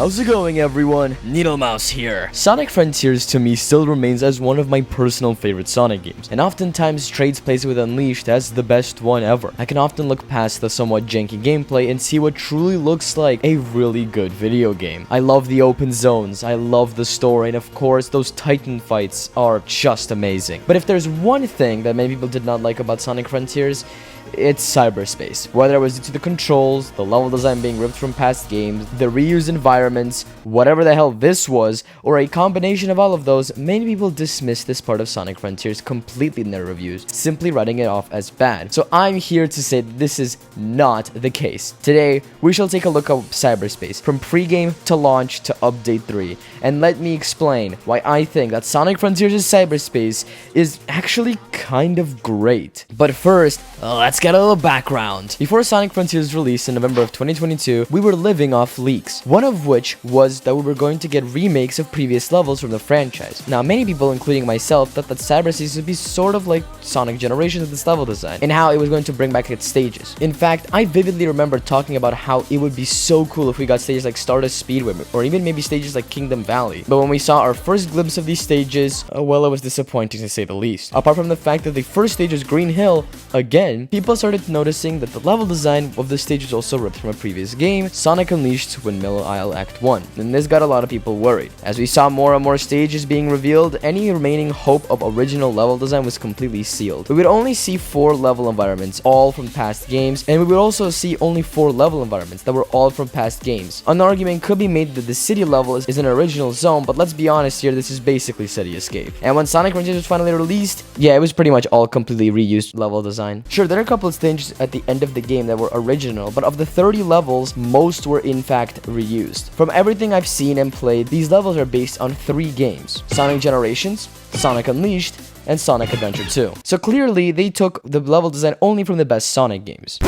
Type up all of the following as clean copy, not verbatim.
How's it going, everyone? NeedleMouse here. Sonic Frontiers to me still remains as one of my personal favorite Sonic games, and oftentimes trades place with Unleashed as the best one ever. I can often look past the somewhat janky gameplay and see what truly looks like a really good video game. I love the open zones, I love the story, and of course those Titan fights are just amazing. But if there's one thing that many people did not like about Sonic Frontiers, it's cyberspace. Whether it was due to the controls, the level design being ripped from past games, the reused environments, whatever the hell this was, or a combination of all of those, many people dismiss this part of Sonic Frontiers completely in their reviews, simply writing it off as bad. So I'm here to say that this is not the case. Today, we shall take a look at cyberspace, from pre-game to launch to update 3, and let me explain why I think that Sonic Frontiers' cyberspace is actually kind of great. But first, let's get a little background. Before Sonic Frontiers released in November of 2022, we were living off leaks, one of which was that we were going to get remakes of previous levels from the franchise. Now, many people, including myself, thought that Cyberspace would be sort of like Sonic Generations with this level design, and how it was going to bring back its stages. In fact, I vividly remember talking about how it would be so cool if we got stages like Stardust Speedway, or even maybe stages like Kingdom Valley. But when we saw our first glimpse of these stages, well, it was disappointing to say the least. Apart from the fact that the first stage was Green Hill, again, people started noticing that the level design of the stage was also ripped from a previous game, Sonic Unleashed Windmill Isle Act 1, and this got a lot of people worried. As we saw more and more stages being revealed, any remaining hope of original level design was completely sealed. We would only see 4 level environments, all from past games, and we would also see only 4 level environments that were all from past games. An argument could be made that the city level is an original zone, but let's be honest here, this is basically City Escape. And when Sonic Frontiers was finally released, yeah, it was pretty much all completely reused level design. Sure, there are a couple of stages at the end of the game that were original, but of the 30 levels, most were in fact reused. From everything I've seen and played, these levels are based on 3 games: Sonic Generations, Sonic Unleashed, and Sonic Adventure 2. So clearly, they took the level design only from the best Sonic games.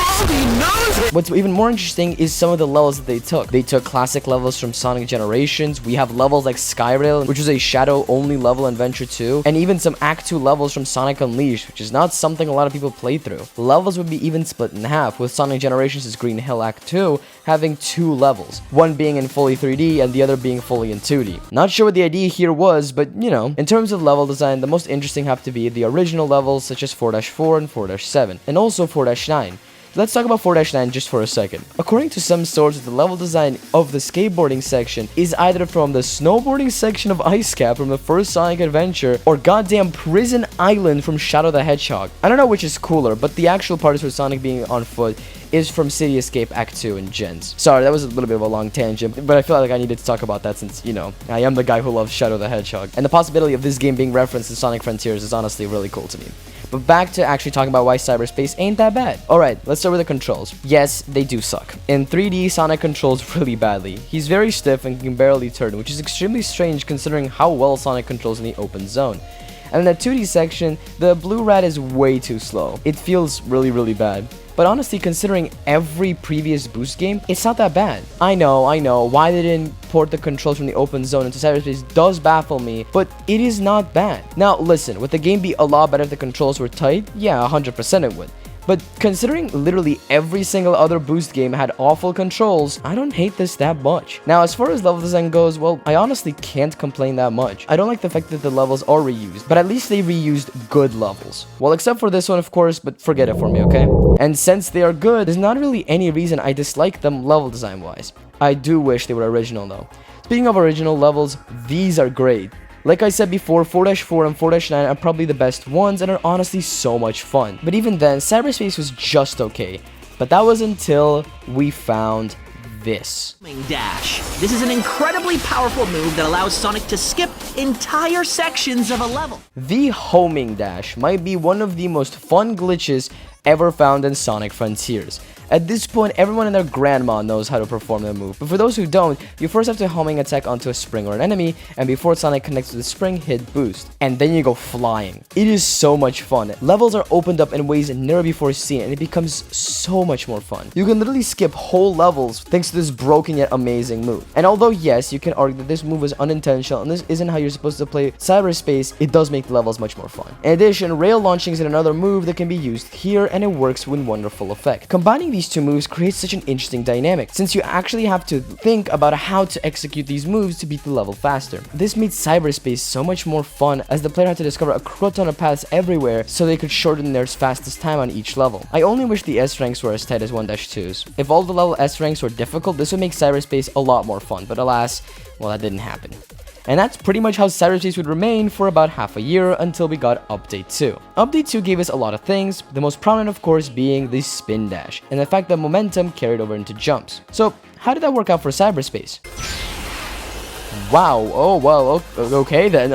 What's even more interesting is some of the levels that they took. They took classic levels from Sonic Generations. We have levels like Skyrail, which was a shadow-only level in Adventure 2, and even some Act 2 levels from Sonic Unleashed, which is not something a lot of people play through. Levels would be even split in half, with Sonic Generations' Green Hill Act 2 having 2 levels, one being in fully 3D and the other being fully in 2D. Not sure what the idea here was, but you know, in terms of level design, the most interesting have to be the original levels such as 4-4 and 4-7, and also 4-9. Let's talk about 4-9 just for a second. According to some sources, the level design of the skateboarding section is either from the snowboarding section of Ice Cap from the first Sonic Adventure, or goddamn Prison Island from Shadow the Hedgehog. I don't know which is cooler, but the actual part is for Sonic being on foot is from City Escape Act 2 and Gens. Sorry, that was a little bit of a long tangent, but I feel like I needed to talk about that since, you know, I am the guy who loves Shadow the Hedgehog. And the possibility of this game being referenced in Sonic Frontiers is honestly really cool to me. But back to actually talking about why cyberspace ain't that bad. Alright, let's start with the controls. Yes, they do suck. In 3D, Sonic controls really badly. He's very stiff and can barely turn, which is extremely strange considering how well Sonic controls in the open zone. And in the 2D section, the blue rat is way too slow. It feels really bad. But honestly, considering every previous Boost game, it's not that bad. I know, why they didn't port the controls from the open zone into cyberspace does baffle me, but it is not bad. Now listen, would the game be a lot better if the controls were tight? Yeah, 100% it would. But considering literally every single other Boost game had awful controls, I don't hate this that much. Now, as far as level design goes, well, I honestly can't complain that much. I don't like the fact that the levels are reused, but at least they reused good levels. Well, except for this one, of course, but forget it for me, okay? And since they are good, there's not really any reason I dislike them level design-wise. I do wish they were original, though. Speaking of original levels, these are great. Like I said before, 4-4 and 4-9 are probably the best ones and are honestly so much fun. But even then, cyberspace was just okay. But that was until we found this. Dash. This is an incredibly powerful move that allows Sonic to skip entire sections of a level. The homing dash might be one of the most fun glitches ever found in Sonic Frontiers. At this point, everyone and their grandma knows how to perform the move, but for those who don't, you first have to homing attack onto a spring or an enemy, and before Sonic connects to the spring, hit boost, and then you go flying. It is so much fun. Levels are opened up in ways never before seen, and it becomes so much more fun. You can literally skip whole levels thanks to this broken yet amazing move. And although yes, you can argue that this move was unintentional and this isn't how you're supposed to play cyberspace, it does make the levels much more fun. In addition, rail launching is another move that can be used here, and it works with wonderful effect. Combining these two moves creates such an interesting dynamic, since you actually have to think about how to execute these moves to beat the level faster. This made Cyberspace so much more fun, as the player had to discover a crud ton of paths everywhere so they could shorten their fastest time on each level. I only wish the S ranks were as tight as 1-2's. If all the level S ranks were difficult, this would make Cyberspace a lot more fun, but alas, well, that didn't happen. And that's pretty much how Cyberspace would remain for about half a year until we got Update 2. Update 2 gave us a lot of things, the most prominent of course being the spin dash, and the fact that momentum carried over into jumps. So how did that work out for Cyberspace? Wow, oh well, okay then,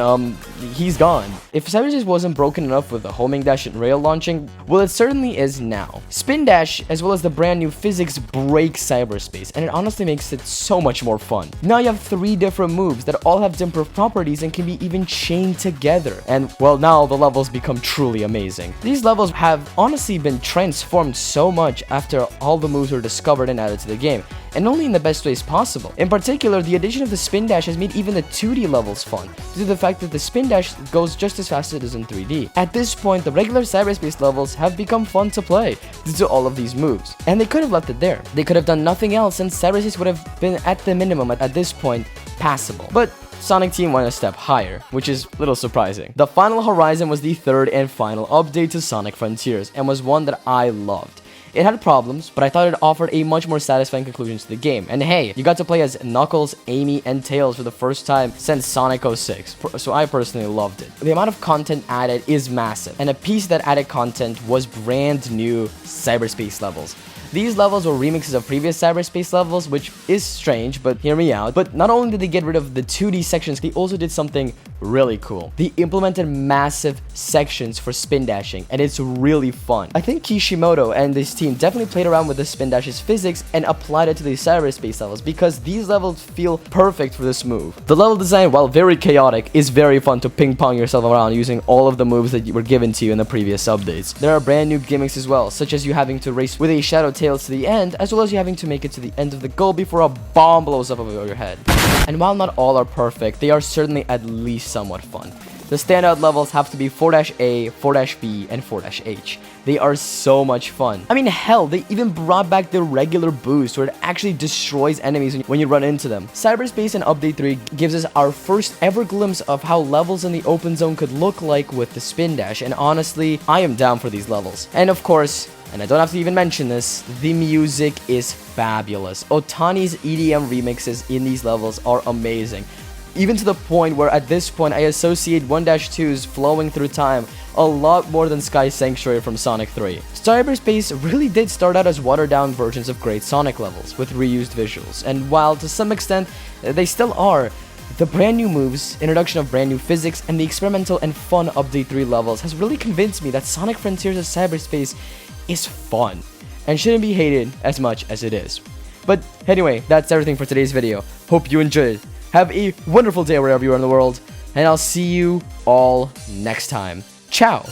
he's gone. If Cyberspace wasn't broken enough with the homing dash and rail launching, well it certainly is now. Spin dash, as well as the brand new physics, break Cyberspace, and it honestly makes it so much more fun. Now you have 3 different moves that all have different properties and can be even chained together, and well now the levels become truly amazing. These levels have honestly been transformed so much after all the moves were discovered and added to the game, and only in the best ways possible. In particular, the addition of the spin dash has made even the 2D levels fun, due to the fact that the spin dash goes just as fast as it is in 3D. At this point, the regular Cyberspace levels have become fun to play due to all of these moves, and they could have left it there. They could have done nothing else, and Cyberspace would have been at the minimum at this point passable. But Sonic Team went a step higher, which is a little surprising. The Final Horizon was the third and final update to Sonic Frontiers, and was one that I loved. It had problems, but I thought it offered a much more satisfying conclusion to the game. And hey, you got to play as Knuckles, Amy, and Tails for the first time since Sonic 06, so I personally loved it. The amount of content added is massive, and a piece of that added content was brand new Cyberspace levels. These levels were remixes of previous Cyberspace levels, which is strange, but hear me out. But not only did they get rid of the 2D sections, they also did something really cool. They implemented massive sections for spin dashing, and it's really fun. I think Kishimoto and this team definitely played around with the spin dash's physics and applied it to the Cyberspace levels, because these levels feel perfect for this move. The level design, while very chaotic, is very fun to ping pong yourself around using all of the moves that were given to you in the previous updates. There are brand new gimmicks as well, such as you having to race with a shadow Tails to the end, as well as you having to make it to the end of the goal before a bomb blows up over your head. And while not all are perfect, they are certainly at least somewhat fun. The standout levels have to be 4-A, 4-B, and 4-H. They are so much fun. I mean, hell, they even brought back the regular boost where it actually destroys enemies when you run into them. Cyberspace and Update 3 gives us our first ever glimpse of how levels in the open zone could look like with the spin dash, and honestly, I am down for these levels. And of course, and I don't have to even mention this, the music is fabulous. Otani's EDM remixes in these levels are amazing. Even to the point where at this point I associate 1-2's flowing through time a lot more than Sky Sanctuary from Sonic 3. Cyberspace really did start out as watered down versions of great Sonic levels with reused visuals, and while to some extent they still are, the brand new moves, introduction of brand new physics, and the experimental and fun Update 3 levels has really convinced me that Sonic Frontiers of Cyberspace is fun and shouldn't be hated as much as it is. But anyway, that's everything for today's video. Hope you enjoyed it. Have a wonderful day wherever you are in the world, and I'll see you all next time. Ciao!